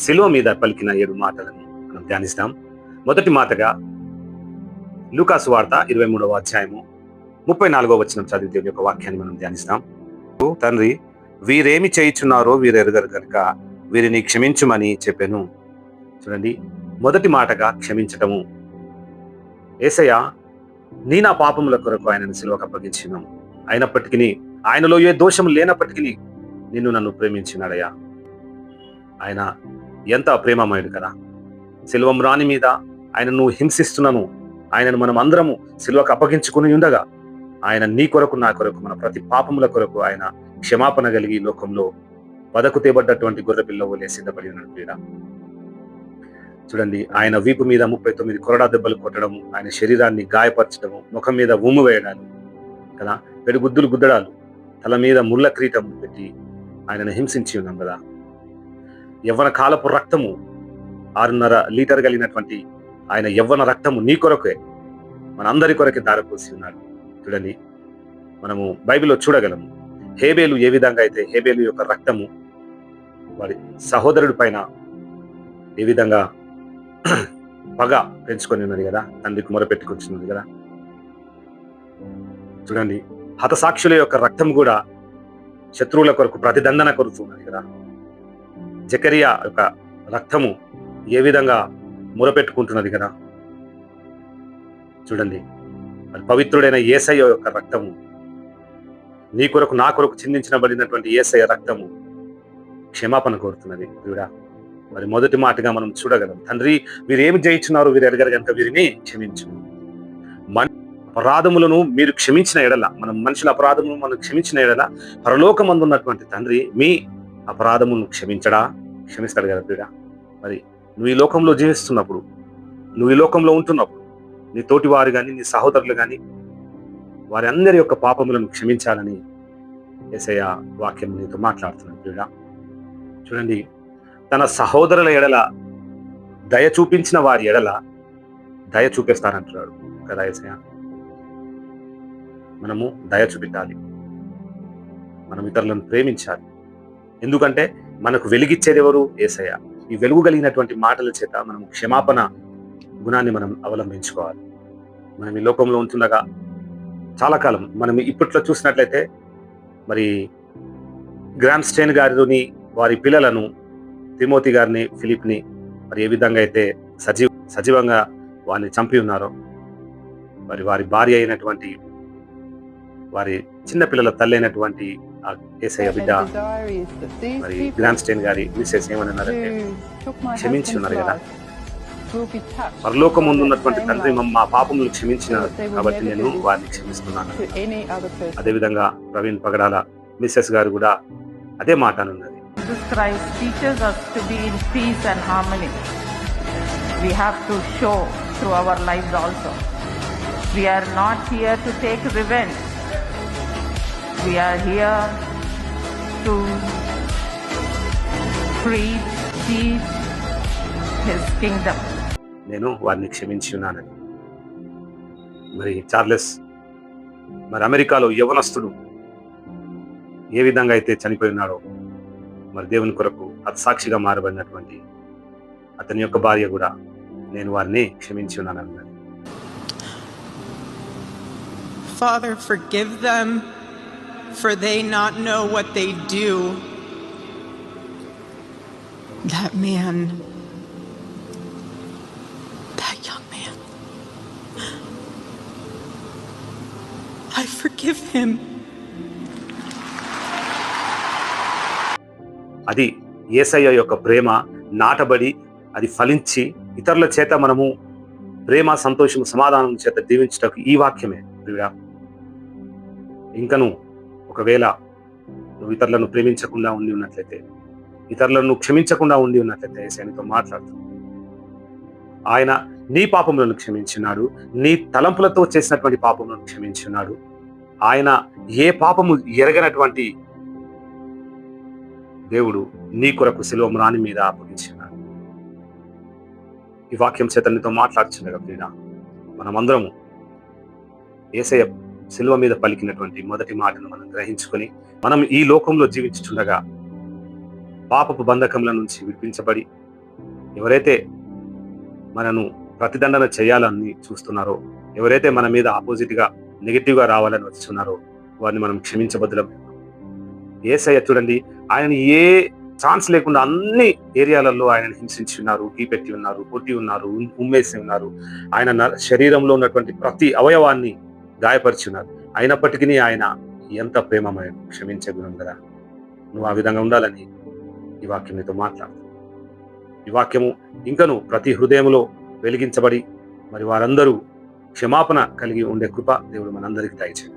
శిలువ మీద పలికిన 7 మాటలను మనం ధ్యానిస్తాం. మొదటి మాటగా లూకాసు వార్త 23వ అధ్యాయము 34వ వచనం చదివి దేవుని యొక్క వాక్యాన్ని మనం ధ్యానిస్తాం. తండ్రి, వీరేమి చేయుచున్నారో వీరెరుగరు గనుక వీరిని క్షమించుమని చెప్పెను. చూడండి, మొదటి మాటగా క్షమించటము. యేసయ్య నా పాపముల కొరకు ఆయనను సిలువకు అప్పగించినాము. అయినప్పటికీ ఆయనలో ఏ దోషం లేనప్పటికీ నన్ను ప్రేమించినాడయ్యా. ఆయన ఎంత ప్రేమమయుడు కదా. సిలువ రాణి మీద ఆయనను హింసిస్తున్నాను, ఆయనను మనం అందరము సిలువకు అప్పగించుకుని ఉండగా ఆయన నీ కొరకు నా కొరకు మన ప్రతి పాపముల కొరకు ఆయన క్షమాపణ కలిగి లోకంలో వదకు తేబడ్డటువంటి గొర్రెపిల్ల వలె సిద్ధపడి ఉన్నాడు. ప్రియుడా, చూడండి, ఆయన వీపు మీద 39 కొరడా దెబ్బలు కొట్టడము, ఆయన శరీరాన్ని గాయపరచడము, ముఖం మీద ఉమ్ము వేయడాలు కదా, పెడుగుద్దులు గుద్దడాలు, తల మీద ముళ్ళ క్రీటము పెట్టి ఆయనను హింసించి ఉన్నాం కదా. యవ్వన కాలపు రక్తము 6.5 లీటర్ కలిగినటువంటి ఆయన యవ్వన రక్తము నీ కొరకే, మన అందరి కొరకే దారపోసి ఉన్నాడు. చూడండి, మనము బైబిల్లో చూడగలము హేబేలు ఏ విధంగా అయితే హేబేలు యొక్క రక్తము వారి సహోదరుడి పైన ఏ విధంగా పగ పెంచుకొని ఉన్నది కదా, తండ్రికి మొరపెట్టుకొచ్చినది కదా. చూడండి, హతసాక్షుల యొక్క రక్తం కూడా శత్రువుల కొరకు ప్రతిదండన కొరుతున్నది కదా. జకరియా యొక్క రక్తము ఏ విధంగా మొరపెట్టుకుంటున్నది కదా. చూడండి, అది పవిత్రుడైన యేసయ్య యొక్క రక్తము, నీ కొరకు నా కొరకు చిందించబడినటువంటి యేసయ్య రక్తము క్షమాపణ కోరుతున్నది. ప్రియుడా, మరి మొదటి మాటగా మనం చూడగలం, తండ్రి, వీరేమి జయించున్నారు వీరు ఎరగరు కనుక వీరిని క్షమించు. మన అపరాధములను మీరు క్షమించిన ఎడల, మనం మనుషుల అపరాధములను మనం క్షమించిన ఎడల పరలోకమందు ఉన్నటువంటి తండ్రి మీ అపరాధములను క్షమిస్తాడు కదా. ప్రియుడా, మరి నువ్వు ఈ లోకంలో జీవిస్తున్నప్పుడు, నువ్వు ఈ లోకంలో ఉంటున్నప్పుడు నీ తోటి వారు కానీ నీ సహోదరులు కానీ వారి అందరి యొక్క పాపములను క్షమించాలని యేసయ్య వాక్యం నీతో మాట్లాడుతున్నాడు. ప్రియుడా, చూడండి, తన సహోదరుల ఎడల దయ చూపించిన వారి ఎడల దయ చూపిస్తానంటున్నాడు కదా యేసయ్య. మనము దయ చూపించాలి, మనం ఇతరులను ప్రేమించాలి. ఎందుకంటే మనకు వెలిగిచ్చేది ఎవరు? యేసయ్య. ఈ వెలుగు కలిగినటువంటి మాటల చేత మనం క్షమాపణ గుణాన్ని మనం అవలంబించుకోవాలి. మనం ఈ లోకంలో ఉంటుండగా చాలా కాలం మనం ఇప్పట్లో చూసినట్లయితే మరి గ్రామ్ స్టెయిన్ గారిని వారి పిల్లలను తిమోతి గారిని ఫిలిప్ని మరి ఏ విధంగా అయితే సజీవంగా వారిని చంపి ఉన్నారో, మరి వారి భార్య అయినటువంటి వారి చిన్న పిల్లల తల్లి అయినటువంటి యేసయ్య బిడ్డ మరి గ్రామ్ స్టెయిన్ గారి మిస్సెస్ ఏమని అన్నారంటే క్షమించి ఉన్నారు కదా. పరలోకం ముందు ఉన్నటువంటి తండ్రి మా పాపములు క్షమించినారు కాబట్టి నేను వారిని క్షమిస్తున్నాను. అదేవిధంగా ప్రవీణ్ పగడాల మిస్సెస్ గారు కూడా అదే మాట అన్నది. Jesus Christ teaches us to be in peace and harmony. We have to show through our lives also. We are not here to take revenge. We are here to preach, teach His kingdom. నేను వారిని క్షమించి ఉన్నానని. మరి Charles మరి అమెరికాలో యవనస్తుడు ఏ విధంగా అయితే చనిపోయి ఉన్నాడో, మరి దేవుని కొరకు హతసాక్షిగా మారబడినటువంటి అతని యొక్క భార్య కూడా నేను వారిని క్షమించి ఉన్నానన్నది. Father, forgive them, for they not know what they do. That man, that young man, I forgive him. అది యేసయ్య యొక్క ప్రేమ నాటబడి అది ఫలించి ఇతరుల చేత మనము ప్రేమ, సంతోషం, సమాధానం చేత దీవించటకు ఈ వాక్యమే. ప్రియుడా, ఇంకను ఒకవేళ నువ్వు ఇతరులను ప్రేమించకుండా ఉండి ఉన్నట్లయితే, ఇతరులను క్షమించకుండా ఉండి ఉన్నట్లయితే యేసయ్యతో మాట్లాడుతున్నావు. ఆయన నీ పాపములను క్షమించున్నాడు, నీ తలంపులతో చేసినటువంటి పాపములను క్షమించున్నాడు. ఆయన ఏ పాపము ఎరగనటువంటి దేవుడు నీ కొరకు సిలువ రాణి మీద అప్పగించున్నాడు. ఈ వాక్యం చేత నీతో మాట్లాడుచుండగా ప్రియుడా, మనమందరము యేసయ్య సిలువ మీద పలికినటువంటి మొదటి మాటను మనం గ్రహించుకొని మనం ఈ లోకంలో జీవించుచుండగా పాపపు బంధకముల నుంచి విడిపించబడి ఎవరైతే మనను ప్రతిదండన చేయాలని చూస్తున్నారో, ఎవరైతే మన మీద ఆపోజిట్గా నెగిటివ్గా రావాలని వస్తున్నారో వారిని మనం క్షమించబద్దులం. యేసయ్య చూడండి, ఆయన ఏ ఛాన్స్ లేకుండా అన్ని ఏరియాలలో ఆయనను హింసించి ఉన్నారు, పెట్టి ఉన్నారు, కొట్టి ఉన్నారు, ఉమ్మేసి ఉన్నారు. ఆయన శరీరంలో ఉన్నటువంటి ప్రతి అవయవాన్ని గాయపరిచి ఉన్నారు. అయినప్పటికీ ఆయన ఎంత ప్రేమమయం, క్షమించే గుణం కదా. నువ్వు ఆ విధంగా ఉండాలని ఈ వాక్యం నీతో మాట్లాడుతుంది. ఈ వాక్యము ఇంకను ప్రతి హృదయంలో వెలిగించబడి మరి వారందరూ క్షమాపణ కలిగి ఉండే కృప దేవుడు మనందరికీ దయచేయండి.